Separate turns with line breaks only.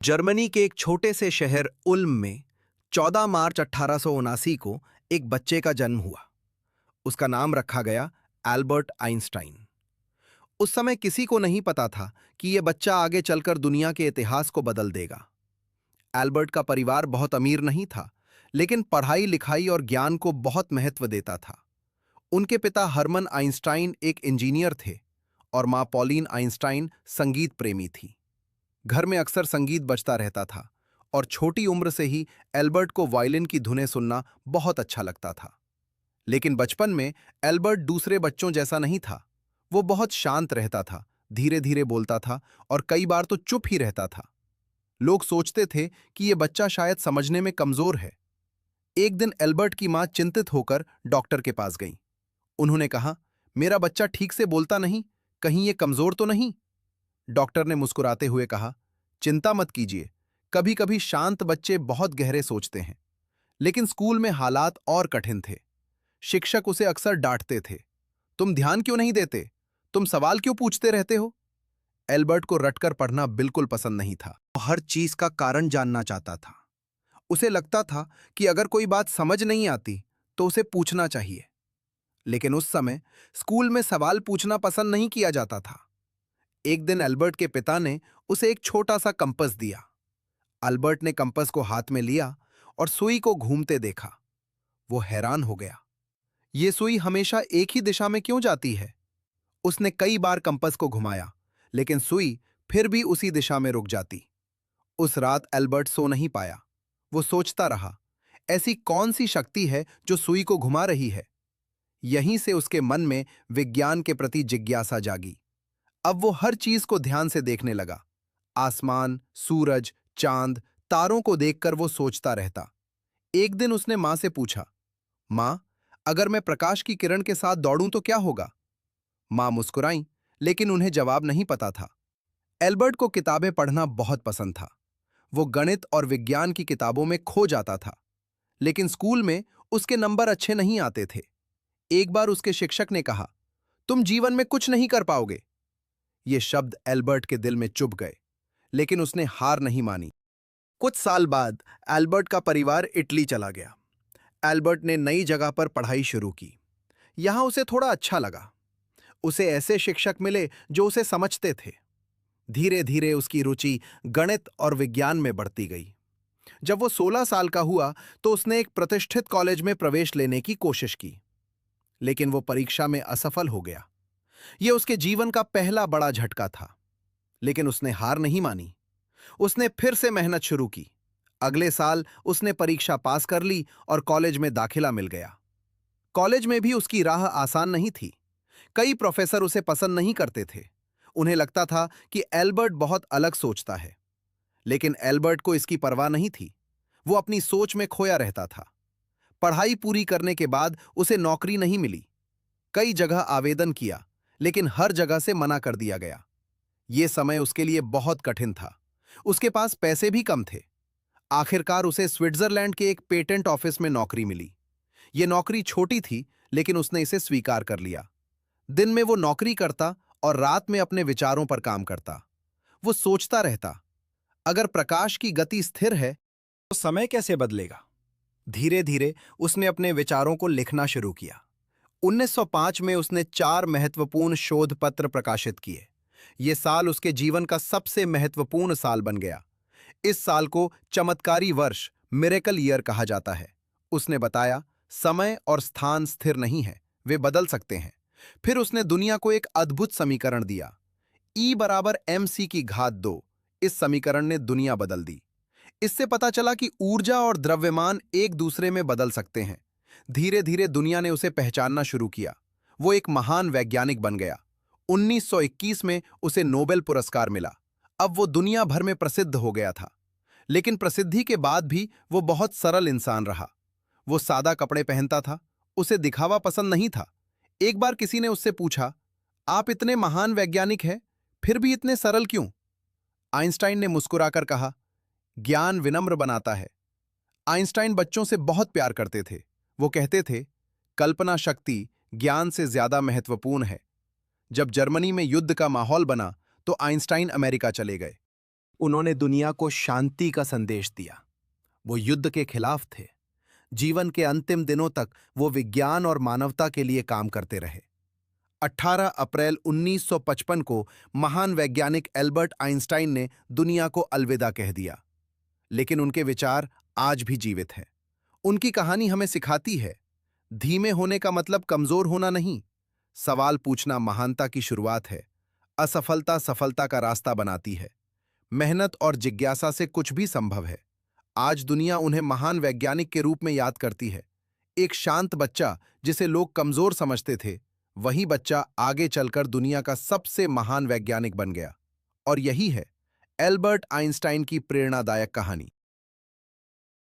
Germany के एक छोटे से शहर उल्म में 14 मार्च 1879 को एक बच्चे का जन्म हुआ। उसका नाम रखा गया एल्बर्ट आइंस्टाइन। उस समय किसी को नहीं पता था कि यह बच्चा आगे चलकर दुनिया के इतिहास को बदल देगा। एल्बर्ट का परिवार बहुत अमीर नहीं था, लेकिन पढ़ाई लिखाई और ज्ञान को बहुत महत्व देता था। उनके पिता हरमन आइंस्टाइन एक इंजीनियर थे और मां पॉलिन आइंस्टाइन संगीत प्रेमी थी। घर में अक्सर संगीत बजता रहता था और छोटी उम्र से ही एल्बर्ट को वायलिन की धुनें सुनना बहुत अच्छा लगता था। लेकिन बचपन में एल्बर्ट दूसरे बच्चों जैसा नहीं था। वो बहुत शांत रहता था, धीरे धीरे बोलता था और कई बार तो चुप ही रहता था। लोग सोचते थे कि ये बच्चा शायद समझने में कमजोर है। एक दिन एल्बर्ट की मां चिंतित होकर डॉक्टर के पास गईं। उन्होंने कहा, मेरा बच्चा ठीक से बोलता नहीं, कहीं ये कमजोर तो नहीं? डॉक्टर ने मुस्कुराते हुए कहा, चिंता मत कीजिए, कभी कभी शांत बच्चे बहुत गहरे सोचते हैं। लेकिन स्कूल में हालात और कठिन थे। शिक्षक उसे अक्सर डांटते थे, तुम ध्यान क्यों नहीं देते, तुम सवाल क्यों पूछते रहते हो? एल्बर्ट को रटकर पढ़ना बिल्कुल पसंद नहीं था। वो हर चीज का कारण जानना चाहता था। उसे लगता था कि अगर कोई बात समझ नहीं आती तो उसे पूछना चाहिए। लेकिन उस समय स्कूल में सवाल पूछना पसंद नहीं किया जाता था। एक दिन एल्बर्ट के पिता ने उसे एक छोटा सा कंपास दिया। अल्बर्ट ने कंपास को हाथ में लिया और सुई को घूमते देखा। वो हैरान हो गया। ये सुई हमेशा एक ही दिशा में क्यों जाती है? उसने कई बार कंपास को घुमाया, लेकिन सुई फिर भी उसी दिशा में रुक जाती। उस रात एल्बर्ट सो नहीं पाया। वो सोचता रहा, ऐसी कौन सी शक्ति है जो सुई को घुमा रही है? यहीं से उसके मन में विज्ञान के प्रति जिज्ञासा जागी। अब वो हर चीज को ध्यान से देखने लगा। आसमान, सूरज, चांद, तारों को देखकर वो सोचता रहता। एक दिन उसने मां से पूछा, मां, अगर मैं प्रकाश की किरण के साथ दौड़ूं तो क्या होगा? मां मुस्कुराईं, लेकिन उन्हें जवाब नहीं पता था। एल्बर्ट को किताबें पढ़ना बहुत पसंद था। वो गणित और विज्ञान की किताबों में खो जाता था। लेकिन स्कूल में उसके नंबर अच्छे नहीं आते थे। एक बार उसके शिक्षक ने कहा, तुम जीवन में कुछ नहीं कर पाओगे। ये शब्द एल्बर्ट के दिल में चुभ गए, लेकिन उसने हार नहीं मानी। कुछ साल बाद एल्बर्ट का परिवार इटली चला गया। एल्बर्ट ने नई जगह पर पढ़ाई शुरू की। यहां उसे थोड़ा अच्छा लगा। उसे ऐसे शिक्षक मिले जो उसे समझते थे। धीरे धीरे उसकी रुचि गणित और विज्ञान में बढ़ती गई। जब वो 16 साल का हुआ तो उसने एक प्रतिष्ठित कॉलेज में प्रवेश लेने की कोशिश की, लेकिन वो परीक्षा में असफल हो गया। यह उसके जीवन का पहला बड़ा झटका था। लेकिन उसने हार नहीं मानी। उसने फिर से मेहनत शुरू की। अगले साल उसने परीक्षा पास कर ली और कॉलेज में दाखिला मिल गया। कॉलेज में भी उसकी राह आसान नहीं थी। कई प्रोफेसर उसे पसंद नहीं करते थे। उन्हें लगता था कि एल्बर्ट बहुत अलग सोचता है। लेकिन एल्बर्ट को इसकी परवाह नहीं थी। वो अपनी सोच में खोया रहता था। पढ़ाई पूरी करने के बाद उसे नौकरी नहीं मिली। कई जगह आवेदन किया, लेकिन हर जगह से मना कर दिया गया। ये समय उसके लिए बहुत कठिन था। उसके पास पैसे भी कम थे। आखिरकार उसे स्विट्जरलैंड के एक पेटेंट ऑफिस में नौकरी मिली। यह नौकरी छोटी थी, लेकिन उसने इसे स्वीकार कर लिया। दिन में वो नौकरी करता और रात में अपने विचारों पर काम करता। वो सोचता रहता, अगर प्रकाश की गति स्थिर है तो समय कैसे बदलेगा? धीरे धीरे उसने अपने विचारों को लिखना शुरू किया। 1905 में उसने 4 महत्वपूर्ण शोध पत्र प्रकाशित किए। ये साल उसके जीवन का सबसे महत्वपूर्ण साल बन गया। इस साल को चमत्कारी वर्ष, मिरेकल ईयर कहा जाता है। उसने बताया, समय और स्थान स्थिर नहीं है, वे बदल सकते हैं। फिर उसने दुनिया को एक अद्भुत समीकरण दिया, E बराबर mc की घात 2। इस समीकरण ने दुनिया बदल दी। इससे पता चला कि ऊर्जा और द्रव्यमान एक दूसरे में बदल सकते हैं। धीरे धीरे दुनिया ने उसे पहचानना शुरू किया। वो एक महान वैज्ञानिक बन गया। 1921 में उसे नोबेल पुरस्कार मिला। अब वो दुनिया भर में प्रसिद्ध हो गया था। लेकिन प्रसिद्धि के बाद भी वो बहुत सरल इंसान रहा। वो सादा कपड़े पहनता था। उसे दिखावा पसंद नहीं था। एक बार किसी ने उससे पूछा, आप इतने महान वैज्ञानिक हैं, फिर भी इतने सरल क्यों? आइंस्टाइन ने मुस्कुराकर कहा, ज्ञान विनम्र बनाता है। आइंस्टाइन बच्चों से बहुत प्यार करते थे। वो कहते थे, कल्पना शक्ति ज्ञान से ज्यादा महत्वपूर्ण है। जब जर्मनी में युद्ध का माहौल बना तो आइंस्टाइन अमेरिका चले गए। उन्होंने दुनिया को शांति का संदेश दिया। वो युद्ध के खिलाफ थे। जीवन के अंतिम दिनों तक वो विज्ञान और मानवता के लिए काम करते रहे। 18 अप्रैल 1955 को महान वैज्ञानिक एल्बर्ट आइंस्टाइन ने दुनिया को अलविदा कह दिया। लेकिन उनके विचार आज भी जीवित हैं। उनकी कहानी हमें सिखाती है, धीमे होने का मतलब कमजोर होना नहीं। सवाल पूछना महानता की शुरुआत है। असफलता सफलता का रास्ता बनाती है। मेहनत और जिज्ञासा से कुछ भी संभव है। आज दुनिया उन्हें महान वैज्ञानिक के रूप में याद करती है। एक शांत बच्चा जिसे लोग कमजोर समझते थे, वही बच्चा आगे चलकर दुनिया का सबसे महान वैज्ञानिक बन गया। और यही है एल्बर्ट आइंस्टाइन की प्रेरणादायक कहानी।